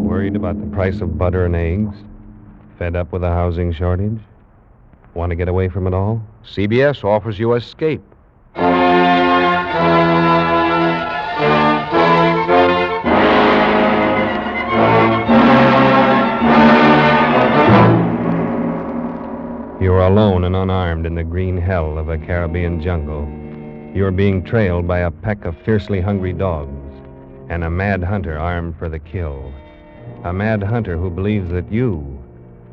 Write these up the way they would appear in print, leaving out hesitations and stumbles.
Worried about the price of butter and eggs? Fed up with a housing shortage? Want to get away from it all? CBS offers you Escape. You are alone and unarmed in the green hell of a Caribbean jungle. You are being trailed by a pack of fiercely hungry dogs and a mad hunter armed for the kill. A mad hunter who believes that you,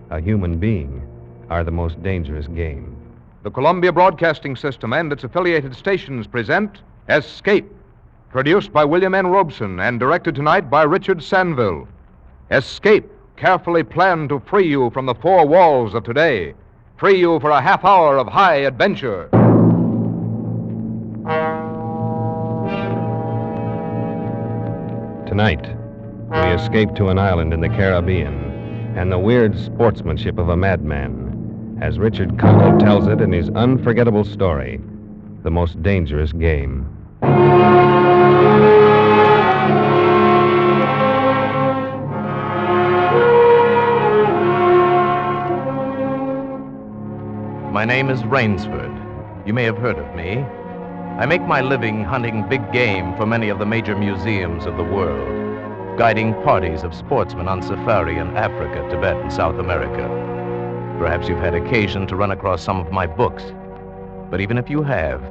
a human being, are the most dangerous game. The Columbia Broadcasting System and its affiliated stations present Escape, produced by William N. Robeson and directed tonight by Richard Sanville. Escape, carefully planned to free you from the four walls of today. Free you for a half hour of high adventure. Tonight, we escape to an island in the Caribbean and the weird sportsmanship of a madman, as Richard Conte tells it in his unforgettable story, The Most Dangerous Game. My name is Rainsford. You may have heard of me. I make my living hunting big game for many of the major museums of the world, guiding parties of sportsmen on safari in Africa, Tibet, and South America. Perhaps you've had occasion to run across some of my books. But even if you have,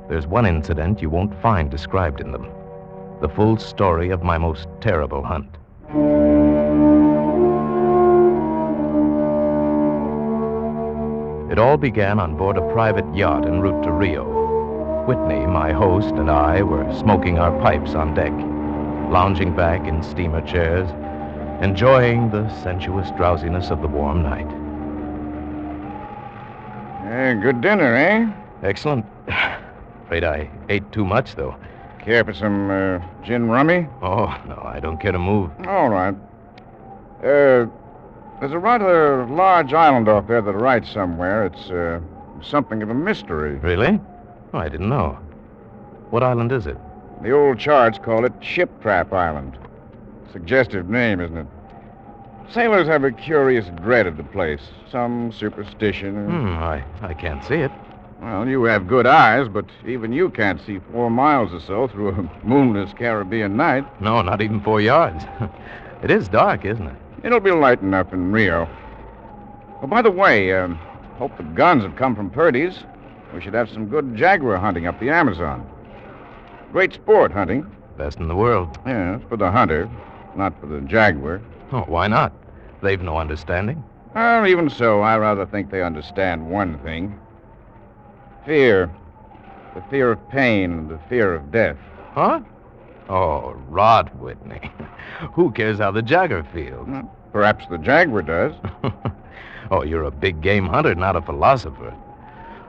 there's one incident you won't find described in them. The full story of my most terrible hunt. It all began on board a private yacht en route to Rio. Whitney, my host, and I were smoking our pipes on deck, lounging back in steamer chairs, enjoying the sensuous drowsiness of the warm night. Good dinner, eh? Excellent. Afraid I ate too much, though. Care for some gin rummy? Oh, no, I don't care to move. All right. There's a rather large island off there to the right somewhere. It's something of a mystery. Really? Oh, I didn't know. What island is it? The old charts call it Ship Trap Island. Suggestive name, isn't it? Sailors have a curious dread of the place. Some superstition. I can't see it. Well, you have good eyes, but even you can't see 4 miles or so through a moonless Caribbean night. No, not even 4 yards. It is dark, isn't it? It'll be light enough in Rio. Oh, by the way, hope the guns have come from Purdy's. We should have some good jaguar hunting up the Amazon. Great sport, hunting. Best in the world. Yeah, it's for the hunter, not for the jaguar. Oh, why not? They've no understanding. Well, even so, I rather think they understand one thing. Fear. The fear of pain and the fear of death. Huh? Oh, rot, Whitney. Who cares how the jaguar feels? Perhaps the jaguar does. Oh, you're a big game hunter, not a philosopher.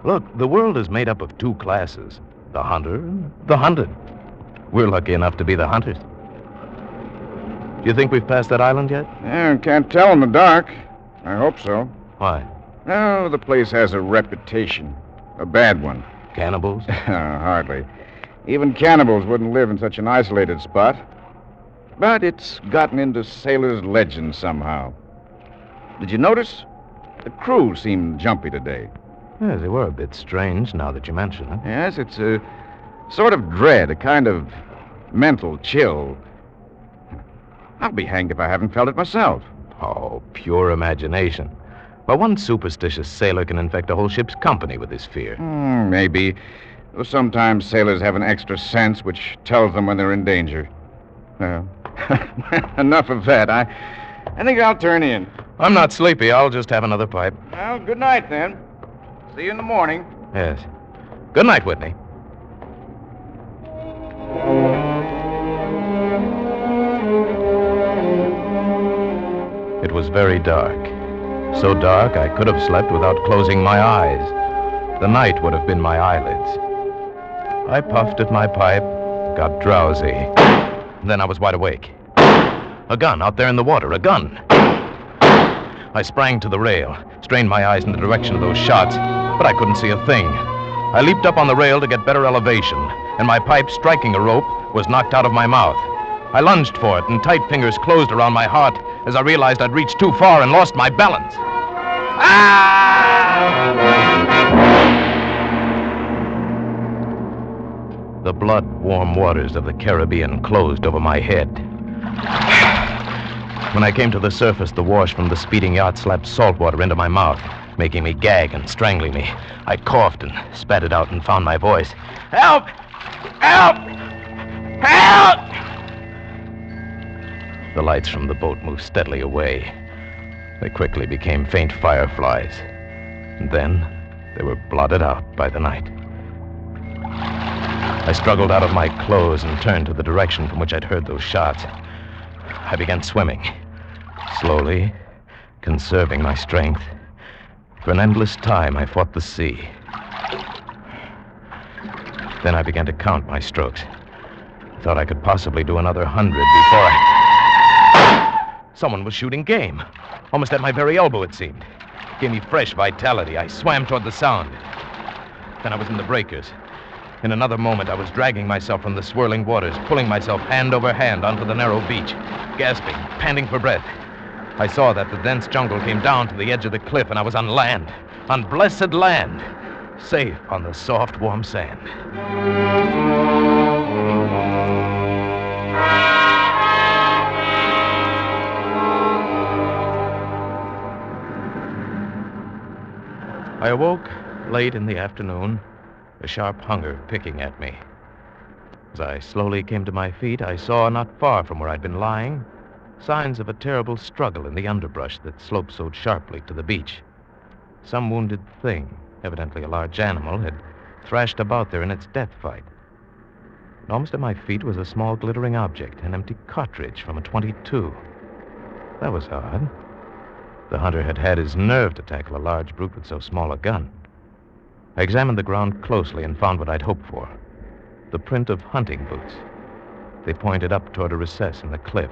Look, the world is made up of 2 classes. The hunter and the hunted. We're lucky enough to be the hunters. Do you think we've passed that island yet? Yeah, can't tell in the dark. I hope so. Why? Oh, the place has a reputation. A bad one. Cannibals? Hardly. Even cannibals wouldn't live in such an isolated spot. But it's gotten into sailors' legends somehow. Did you notice? The crew seemed jumpy today. Yes, they were a bit strange now that you mention it. Yes, it's a sort of dread, a kind of mental chill. I'll be hanged if I haven't felt it myself. Oh, pure imagination. Well, one superstitious sailor can infect a whole ship's company with his fear. Maybe. Though sometimes sailors have an extra sense which tells them when they're in danger. Enough of that. I think I'll turn in. I'm not sleepy. I'll just have another pipe. Well, good night, then. See you in the morning. Yes. Good night, Whitney. It was very dark. So dark I could have slept without closing my eyes. The night would have been my eyelids. I puffed at my pipe, got drowsy. Then I was wide awake. A gun out there in the water, a gun. I sprang to the rail, strained my eyes in the direction of those shots. but I couldn't see a thing. I leaped up on the rail to get better elevation, and my pipe, striking a rope, was knocked out of my mouth. I lunged for it, and tight fingers closed around my heart as I realized I'd reached too far and lost my balance. The blood-warm waters of the Caribbean closed over my head. When I came to the surface, the wash from the speeding yacht slapped salt water into my mouth, making me gag and strangling me. I coughed and spat it out and found my voice. Help! Help! Help! The lights from the boat moved steadily away. They quickly became faint fireflies. And then they were blotted out by the night. I struggled out of my clothes and turned to the direction from which I'd heard those shots. I began swimming, slowly, conserving my strength. For an endless time, I fought the sea. Then I began to count my strokes. I thought I could possibly do another 100 before Someone was shooting game. Almost at my very elbow, it seemed. It gave me fresh vitality. I swam toward the sound. Then I was in the breakers. In another moment, I was dragging myself from the swirling waters, pulling myself hand over hand onto the narrow beach, gasping, panting for breath. I saw that the dense jungle came down to the edge of the cliff, and I was on land, on blessed land, safe on the soft, warm sand. I awoke late in the afternoon, a sharp hunger picking at me. As I slowly came to my feet, I saw, not far from where I'd been lying, signs of a terrible struggle in the underbrush that sloped so sharply to the beach. Some wounded thing, evidently a large animal, had thrashed about there in its death fight. And almost at my feet was a small glittering object, an empty cartridge from a .22. That was odd. The hunter had had his nerve to tackle a large brute with so small a gun. I examined the ground closely and found what I'd hoped for. The print of hunting boots. They pointed up toward a recess in the cliff,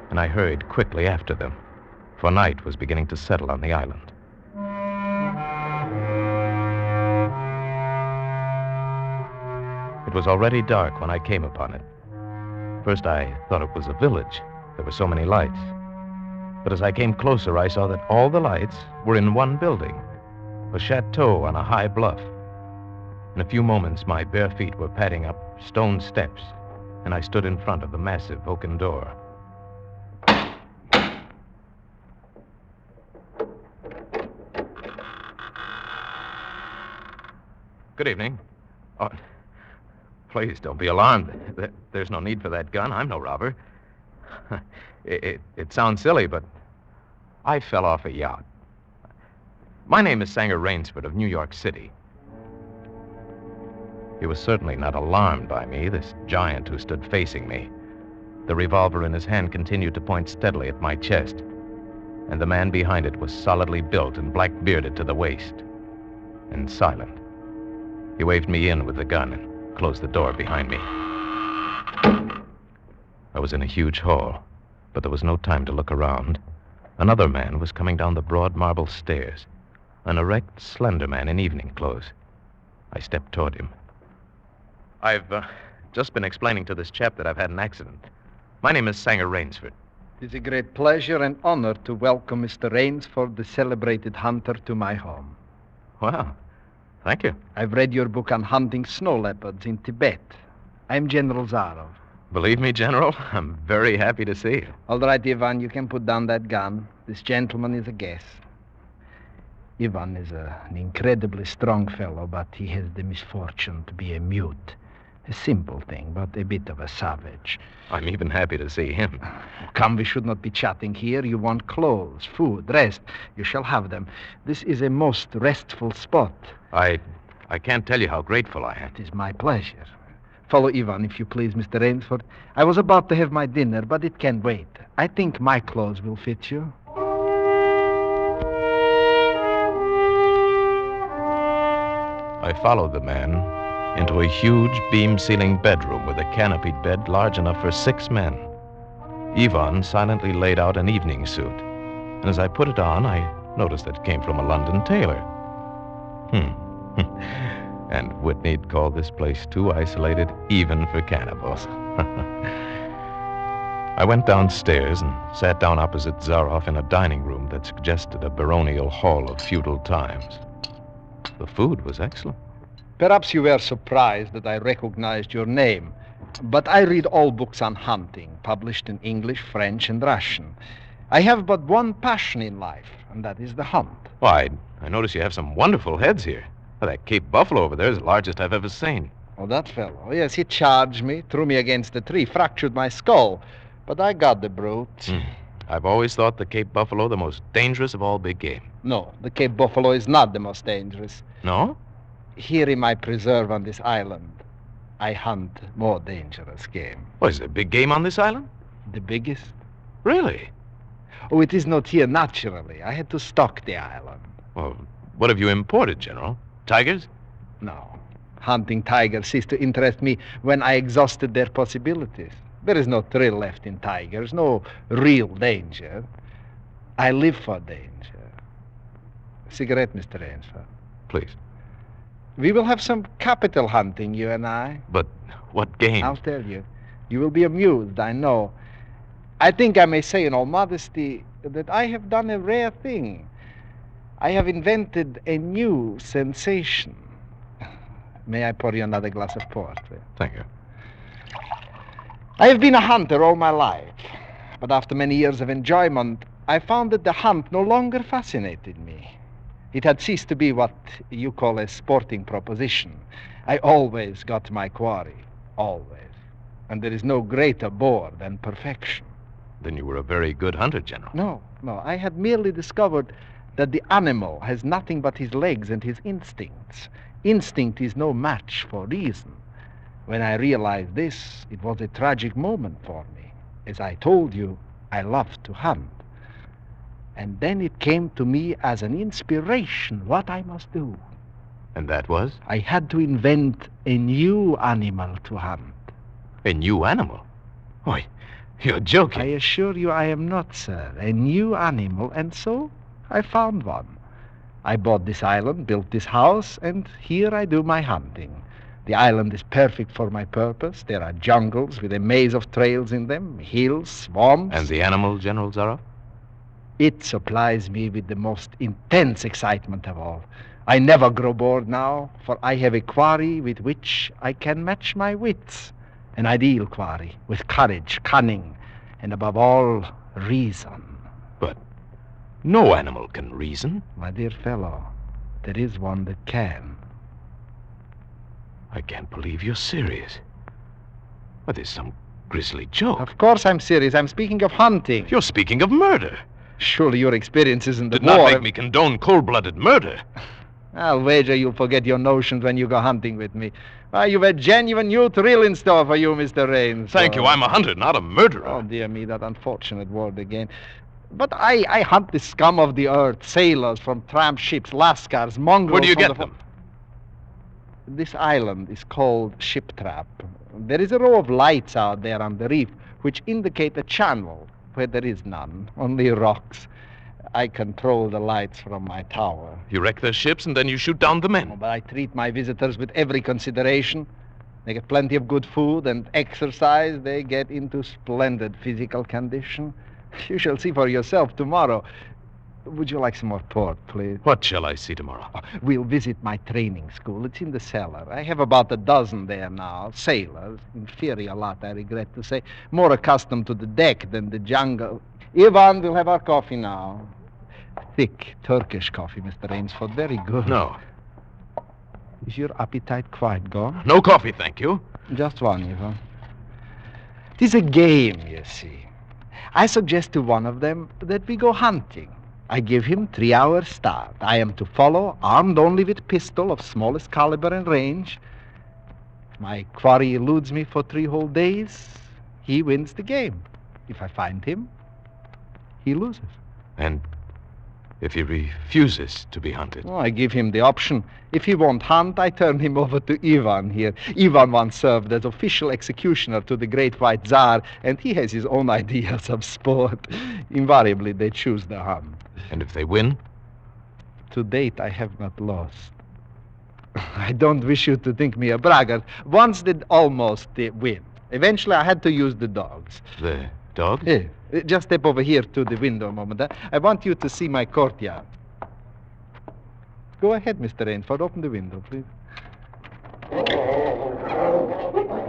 and I hurried quickly after them, for night was beginning to settle on the island. It was already dark when I came upon it. First, I thought it was a village. There were so many lights. But as I came closer, I saw that all the lights were in one building, a chateau on a high bluff. In a few moments, my bare feet were padding up stone steps, and I stood in front of the massive oaken door. Good evening. Oh, please don't be alarmed. There's no need for that gun. I'm no robber. It sounds silly, but I fell off a yacht. My name is Sanger Rainsford of New York City. He was certainly not alarmed by me, this giant who stood facing me. The revolver in his hand continued to point steadily at my chest, and the man behind it was solidly built and black-bearded to the waist, and silent. He waved me in with the gun and closed the door behind me. I was in a huge hall, but there was no time to look around. Another man was coming down the broad marble stairs, an erect, slender man in evening clothes. I stepped toward him. I've just been explaining to this chap that I've had an accident. My name is Sanger Rainsford. It is a great pleasure and honor to welcome Mr. Rainsford, the celebrated hunter, to my home. Well, thank you. I've read your book on hunting snow leopards in Tibet. I'm General Zarov. Believe me, General, I'm very happy to see you. All right, Ivan, you can put down that gun. This gentleman is a guest. Ivan is an incredibly strong fellow, but he has the misfortune to be a mute. A simple thing, but a bit of a savage. I'm even happy to see him. Come, we should not be chatting here. You want clothes, food, rest. You shall have them. This is a most restful spot. I can't tell you how grateful I am. It is my pleasure. Follow Ivan, if you please, Mr. Rainsford. I was about to have my dinner, but it can wait. I think my clothes will fit you. I followed the man into a huge beam-ceiling bedroom with a canopied bed large enough for 6 men. Ivan silently laid out an evening suit, and as I put it on, I noticed that it came from a London tailor. And Whitney'd call this place too isolated even for cannibals. I went downstairs and sat down opposite Zaroff in a dining room that suggested a baronial hall of feudal times. The food was excellent. Perhaps you were surprised that I recognized your name, but I read all books on hunting, published in English, French, and Russian. I have but one passion in life, and that is the hunt. Why, I notice you have some wonderful heads here. Well, that Cape Buffalo over there is the largest I've ever seen. Oh, that fellow. Yes, he charged me, threw me against a tree, fractured my skull. But I got the brute. I've always thought the Cape Buffalo the most dangerous of all big game. No, the Cape Buffalo is not the most dangerous. No? Here in my preserve on this island, I hunt more dangerous game. Oh, is there big game on this island? The biggest? Really? Oh, it is not here naturally. I had to stock the island. Well, what have you imported, General? Tigers? No. Hunting tigers ceased to interest me when I exhausted their possibilities. There is no thrill left in tigers, no real danger. I live for danger. Cigarette, Mr. Rainsford. Please. We will have some capital hunting, you and I. But what game? I'll tell you. You will be amused, I know. I think I may say in all modesty that I have done a rare thing. I have invented a new sensation. May I pour you another glass of port? Thank you. I have been a hunter all my life, but after many years of enjoyment, I found that the hunt no longer fascinated me. It had ceased to be what you call a sporting proposition. I always got my quarry, always. And there is no greater bore than perfection. Then you were a very good hunter, General. No. I had merely discovered that the animal has nothing but his legs and his instincts. Instinct is no match for reason. When I realized this, it was a tragic moment for me. As I told you, I love to hunt. And then it came to me as an inspiration what I must do. And that was? I had to invent a new animal to hunt. A new animal? Why, you're joking. I assure you I am not, sir. A new animal, and so I found one. I bought this island, built this house, and here I do my hunting. The island is perfect for my purpose. There are jungles with a maze of trails in them, hills, swamps. And the animal, General Zaroff? It supplies me with the most intense excitement of all. I never grow bored now, for I have a quarry with which I can match my wits. An ideal quarry, with courage, cunning, and above all, reason. But no animal can reason. My dear fellow, there is one that can. I can't believe you're serious. Well, there's some grisly joke. Of course I'm serious. I'm speaking of hunting. You're speaking of murder. Surely your experience isn't the Did not make me condone cold-blooded murder. I'll wager you'll forget your notions when you go hunting with me. Why, you've a genuine new thrill in store for you, Mr. Raines. Thank you. I'm a hunter, not a murderer. Oh, dear me, that unfortunate word again. But I hunt the scum of the earth, sailors from tramp ships, lascars, mongrels. Where do you get them? This island is called Ship Trap. There is a row of lights out there on the reef which indicate a channel where there is none, only rocks. I control the lights from my tower. You wreck their ships and then you shoot down the men. But I treat my visitors with every consideration. They get plenty of good food and exercise. They get into splendid physical condition. You shall see for yourself tomorrow. Would you like some more port, please? What shall I see tomorrow? We'll visit my training school. It's in the cellar. I have about a dozen there now. Sailors. Inferior lot, I regret to say. More accustomed to the deck than the jungle. Ivan, we'll have our coffee now. Thick Turkish coffee, Mr. Rainsford. Very good. No. Is your appetite quite gone? No coffee, thank you. Just one, Ivan. It is a game, you see. I suggest to one of them that we go hunting. I give him 3 hours start. I am to follow, armed only with pistol of smallest caliber and range. If my quarry eludes me for 3 whole days, he wins the game. If I find him, he loses. And if he refuses to be hunted? Oh, I give him the option. If he won't hunt, I turn him over to Ivan here. Ivan once served as official executioner to the great white Tsar, and he has his own ideas of sport. Invariably, they choose the hunt. And if they win? To date, I have not lost. I don't wish you to think me a braggart. Once did almost win. Eventually, I had to use the dogs. The dog? Yeah. Just step over here to the window a moment. I want you to see my courtyard. Go ahead, Mr. Rainsford. Open the window, please.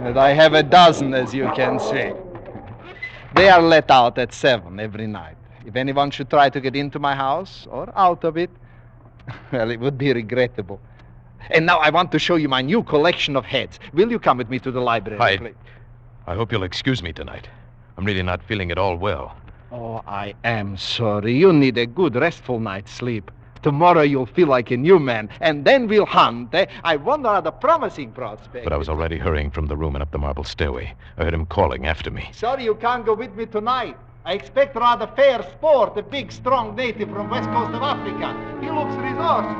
And I have a dozen, as you can see. They are let out at 7 every night. If anyone should try to get into my house or out of it, well, it would be regrettable. And now I want to show you my new collection of heads. Will you come with me to the library, please? I hope you'll excuse me tonight. I'm really not feeling at all well. Oh, I am sorry. You need a good, restful night's sleep. Tomorrow you'll feel like a new man, and then we'll hunt. I wonder at the promising prospect. But I was already hurrying from the room and up the marble stairway. I heard him calling after me. Sorry you can't go with me tonight. I expect rather fair sport, a big, strong native from west coast of Africa. He looks resourceful.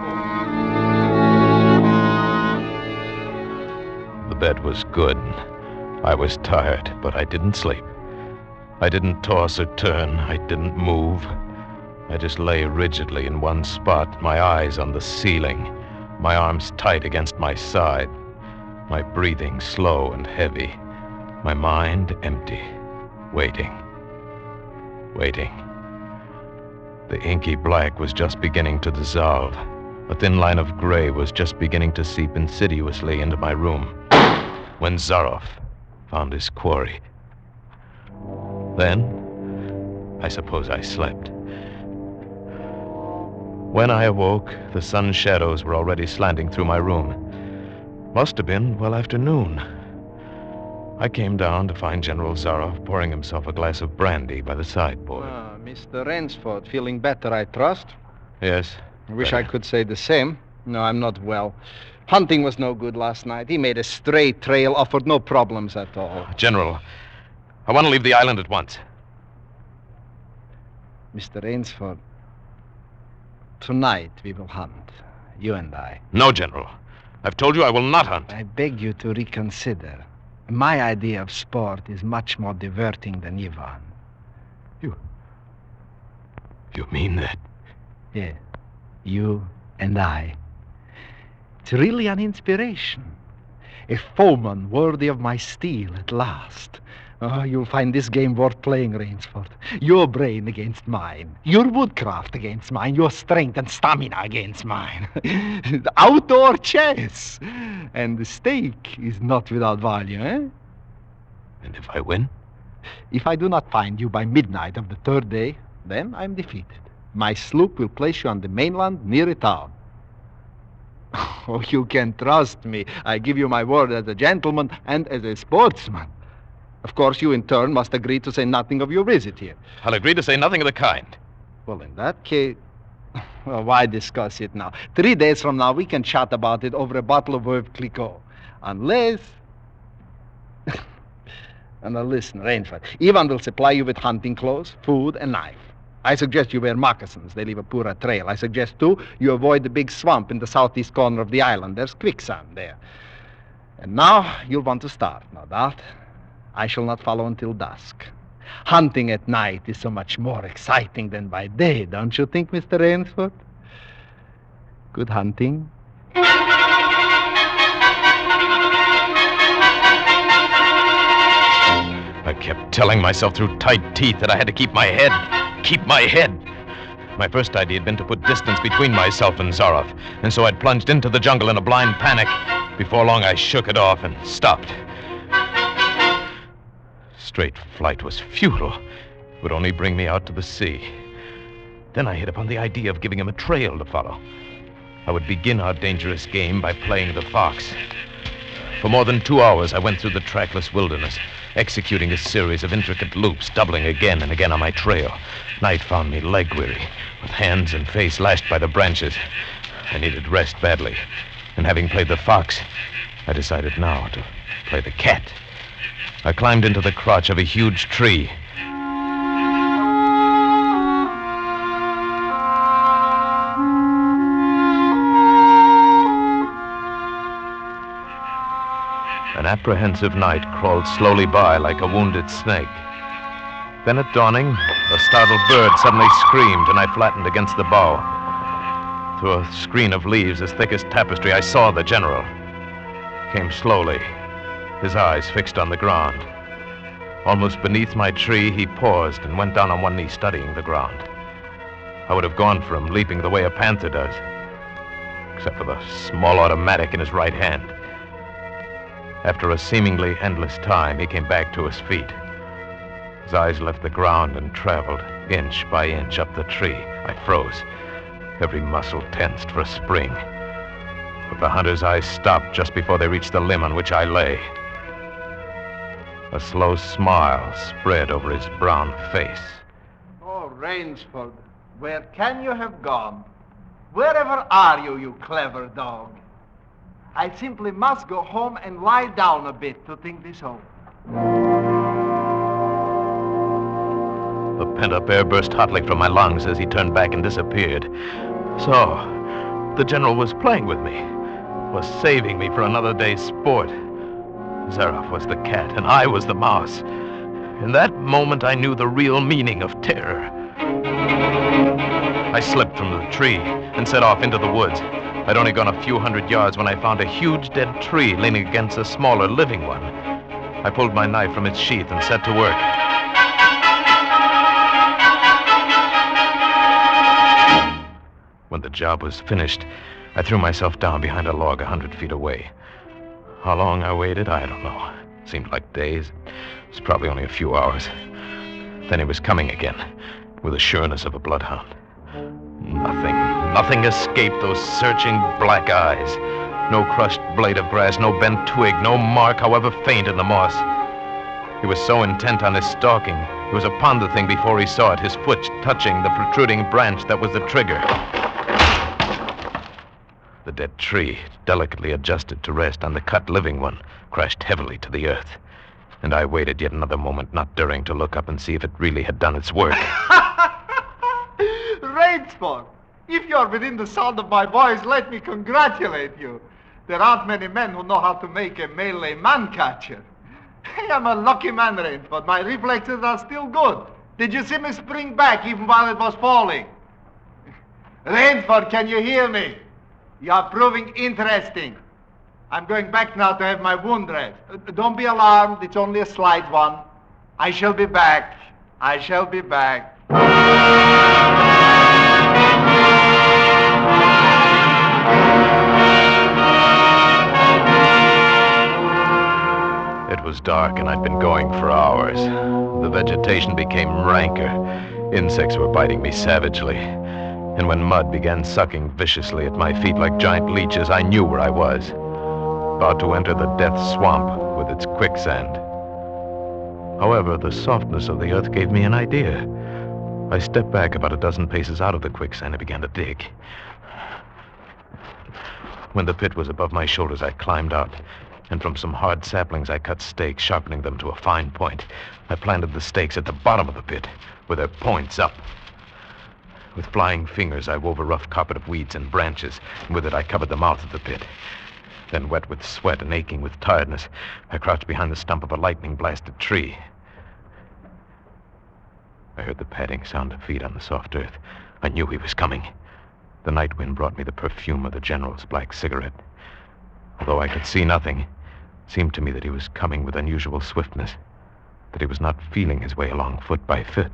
The bed was good. I was tired, but I didn't sleep. I didn't toss or turn. I didn't move. I just lay rigidly in one spot, my eyes on the ceiling, my arms tight against my side, my breathing slow and heavy, my mind empty, waiting. The inky black was just beginning to dissolve. A thin line of gray was just beginning to seep insidiously into my room when Zaroff found his quarry. Then, I suppose I slept. When I awoke, the sun's shadows were already slanting through my room. Must have been well after noon. I came down to find General Zaroff pouring himself a glass of brandy by the sideboard. Mr. Rainsford, feeling better, I trust? Yes. I wish I could say the same. No, I'm not well. Hunting was no good last night. He made a straight trail, offered no problems at all. General, I want to leave the island at once. Mr. Rainsford, tonight we will hunt, you and I. No, General. I've told you I will not hunt. I beg you to reconsider. My idea of sport is much more diverting than Ivan. You mean that? Yeah, you and I. It's really an inspiration. A foeman worthy of my steel at last. Oh, you'll find this game worth playing, Rainsford. Your brain against mine. Your woodcraft against mine. Your strength and stamina against mine. Outdoor chess. And the stake is not without value, eh? And if I win? If I do not find you by midnight of the third day, then I'm defeated. My sloop will place you on the mainland near a town. Oh, you can trust me. I give you my word as a gentleman and as a sportsman. Of course, you in turn must agree to say nothing of your visit here. I'll agree to say nothing of the kind. Well, in that case, well, why discuss it now? 3 days from now, we can chat about it over a bottle of Veuve Clicquot. Unless... And now listen, Rainsford. Ivan will supply you with hunting clothes, food, and knife. I suggest you wear moccasins. They leave a poorer trail. I suggest, too, you avoid the big swamp in the southeast corner of the island. There's quicksand there. And now you'll want to start, no doubt. I shall not follow until dusk. Hunting at night is so much more exciting than by day, don't you think, Mr. Rainsford? Good hunting. I kept telling myself through tight teeth that I had to keep my head. Keep my head. My first idea had been to put distance between myself and Zaroff, and so I'd plunged into the jungle in a blind panic. Before long, I shook it off and stopped. Straight flight was futile. It would only bring me out to the sea. Then I hit upon the idea of giving him a trail to follow. I would begin our dangerous game by playing the fox. For more than 2 hours, I went through the trackless wilderness, executing a series of intricate loops, doubling again and again on my trail. Night found me leg-weary, with hands and face lashed by the branches. I needed rest badly, and having played the fox, I decided now to play the cat. I climbed into the crotch of a huge tree. An apprehensive night crawled slowly by like a wounded snake. Then at dawning, a startled bird suddenly screamed, and I flattened against the bough. Through a screen of leaves as thick as tapestry, I saw the general. Came slowly, his eyes fixed on the ground. Almost beneath my tree, he paused and went down on one knee, studying the ground. I would have gone for him, leaping the way a panther does, except for the small automatic in his right hand. After a seemingly endless time, he came back to his feet. His eyes left the ground and traveled inch by inch up the tree. I froze, every muscle tensed for a spring. But the hunter's eyes stopped just before they reached the limb on which I lay. A slow smile spread over his brown face. Oh, Rainsford, where can you have gone? Wherever are you, you clever dog? I simply must go home and lie down a bit to think this over. The pent-up air burst hotly from my lungs as he turned back and disappeared. So, the general was playing with me, was saving me for another day's sport. Zaroff was the cat, and I was the mouse. In that moment, I knew the real meaning of terror. I slipped from the tree and set off into the woods. I'd only gone a few hundred yards when I found a huge dead tree leaning against a smaller living one. I pulled my knife from its sheath and set to work. When the job was finished, I threw myself down behind a log 100 feet away. How long I waited, I don't know. It seemed like days. It was probably only a few hours. Then he was coming again, with the sureness of a bloodhound. Nothing escaped those searching black eyes. No crushed blade of grass, no bent twig, no mark, however faint, in the moss. He was so intent on his stalking, he was upon the thing before he saw it, his foot touching the protruding branch that was the trigger. The dead tree, delicately adjusted to rest on the cut living one, crashed heavily to the earth. And I waited yet another moment, not daring to look up and see if it really had done its work. Rainsford, if you're within the sound of my voice, let me congratulate you. There aren't many men who know how to make a Malay man-catcher. I am a lucky man, Rainsford. My reflexes are still good. Did you see me spring back even while it was falling? Rainsford, can you hear me? You are proving interesting. I'm going back now to have my wound dressed. Don't be alarmed. It's only a slight one. I shall be back. I shall be back. It was dark, and I'd been going for hours. The vegetation became ranker. Insects were biting me savagely. And when mud began sucking viciously at my feet like giant leeches, I knew where I was. About to enter the death swamp with its quicksand. However, the softness of the earth gave me an idea. I stepped back about a dozen paces out of the quicksand and began to dig. When the pit was above my shoulders, I climbed out, and from some hard saplings I cut stakes, sharpening them to a fine point. I planted the stakes at the bottom of the pit, with their points up. With flying fingers, I wove a rough carpet of weeds and branches, and with it I covered the mouth of the pit. Then, wet with sweat and aching with tiredness, I crouched behind the stump of a lightning-blasted tree. I heard the padding sound of feet on the soft earth. I knew he was coming. The night wind brought me the perfume of the general's black cigarette. Although I could see nothing, it seemed to me that he was coming with unusual swiftness, that he was not feeling his way along foot by foot.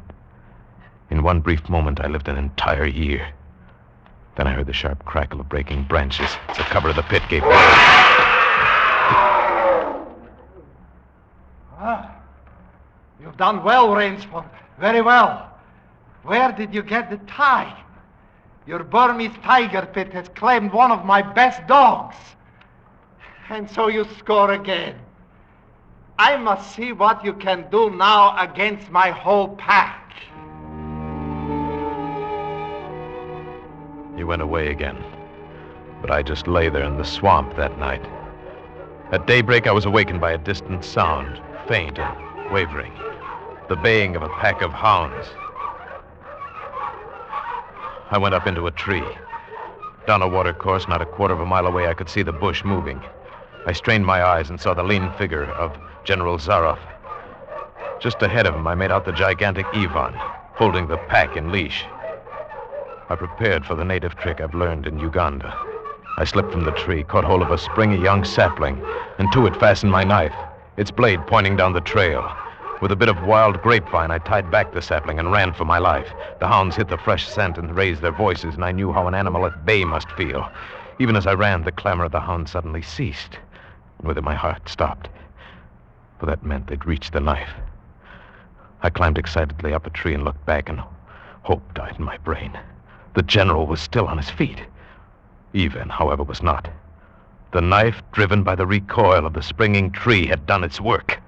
In one brief moment, I lived an entire year. Then I heard the sharp crackle of breaking branches as the cover of the pit gave way. You've done well, Rainsford. Very well. Where did you get the time? Your Burmese tiger pit has claimed one of my best dogs. And so you score again. I must see what you can do now against my whole pack. He went away again, but I just lay there in the swamp that night. At daybreak, I was awakened by a distant sound, faint and wavering, the baying of a pack of hounds. I went up into a tree. Down a watercourse, not a quarter of a mile away, I could see the bush moving. I strained my eyes and saw the lean figure of General Zaroff. Just ahead of him, I made out the gigantic Ivan, holding the pack in leash. I prepared for the native trick I've learned in Uganda. I slipped from the tree, caught hold of a springy young sapling, and to it fastened my knife, its blade pointing down the trail. With a bit of wild grapevine, I tied back the sapling and ran for my life. The hounds hit the fresh scent and raised their voices, and I knew how an animal at bay must feel. Even as I ran, the clamor of the hounds suddenly ceased, and with it my heart stopped, for that meant they'd reached the knife. I climbed excitedly up a tree and looked back, and hope died in my brain. The general was still on his feet. Ivan, however, was not. The knife, driven by the recoil of the springing tree, had done its work.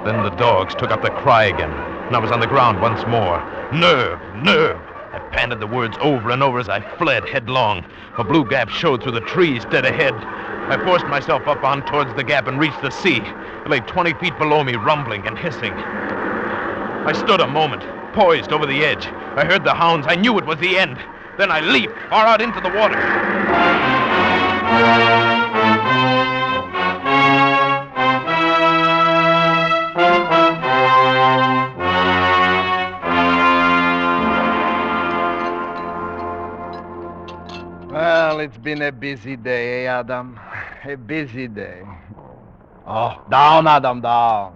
Then the dogs took up the cry again, and I was on the ground once more. Nerve! Nerve! I panted the words over and over as I fled headlong. A blue gap showed through the trees dead ahead. I forced myself up on towards the gap and reached the sea. It lay 20 feet below me, rumbling and hissing. I stood a moment, poised over the edge. I heard the hounds. I knew it was the end. Then I leaped far out into the water. Well, it's been a busy day, eh, Adam? A busy day. Oh, down, Adam, down.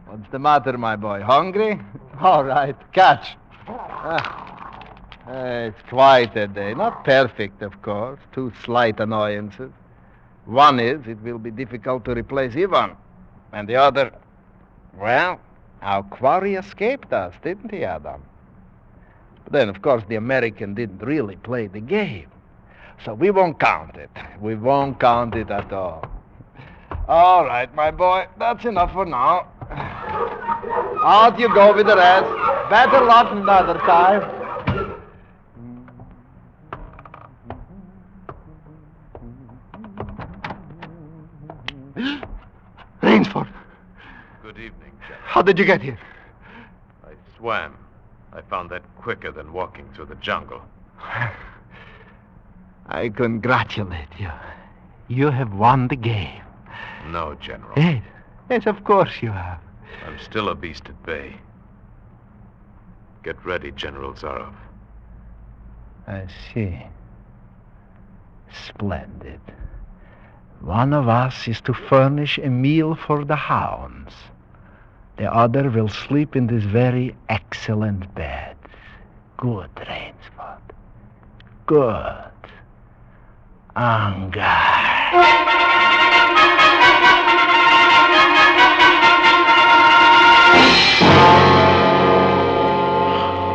What's the matter, my boy? Hungry? All right, catch. It's quite a day. Not perfect, of course. 2 slight annoyances. One is it will be difficult to replace Ivan. And the other, well, our quarry escaped us, didn't he, Adam? But then, of course, the American didn't really play the game. So we won't count it. We won't count it at all. All right, my boy. That's enough for now. Out you go with the rest. Better luck another time. Rainsford, Good evening, General. how did you get here? I swam. I found that quicker than walking through the jungle. I congratulate you. You have won the game. No, General. Yes, yes, of course you have. I'm still a beast at bay. Get ready, General Zarov. I see. Splendid. One of us is to furnish a meal for the hounds. The other will sleep in this very excellent bed. Good, Rainsford. Good.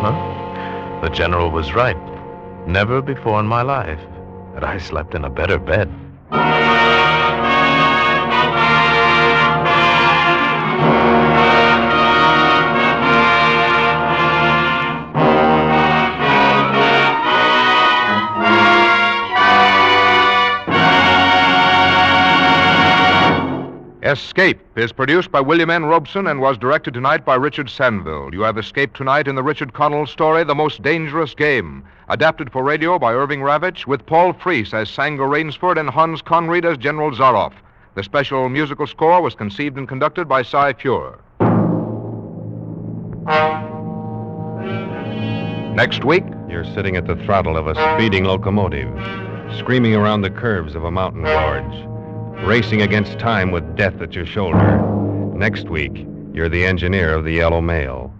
Huh? The General was right. Never before in my life had I slept in a better bed. Escape is produced by William N. Robeson and was directed tonight by Richard Sanville. You have escaped tonight in the Richard Connell story, The Most Dangerous Game, adapted for radio by Irving Ravitch, with Paul Frees as Sango Rainsford and Hans Conried as General Zaroff. The special musical score was conceived and conducted by Cy Feuer. Next week, You're sitting at the throttle of a speeding locomotive, screaming around the curves of a mountain gorge, racing against time with death at your shoulder. Next week, you're the engineer of the Yellow Mail.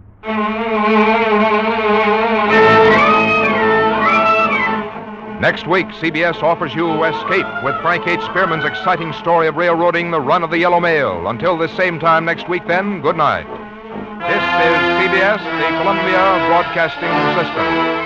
Next week, CBS offers you Escape with Frank H. Spearman's exciting story of railroading the run of the Yellow Mail. Until this same time next week, then, good night. This is CBS, the Columbia Broadcasting System.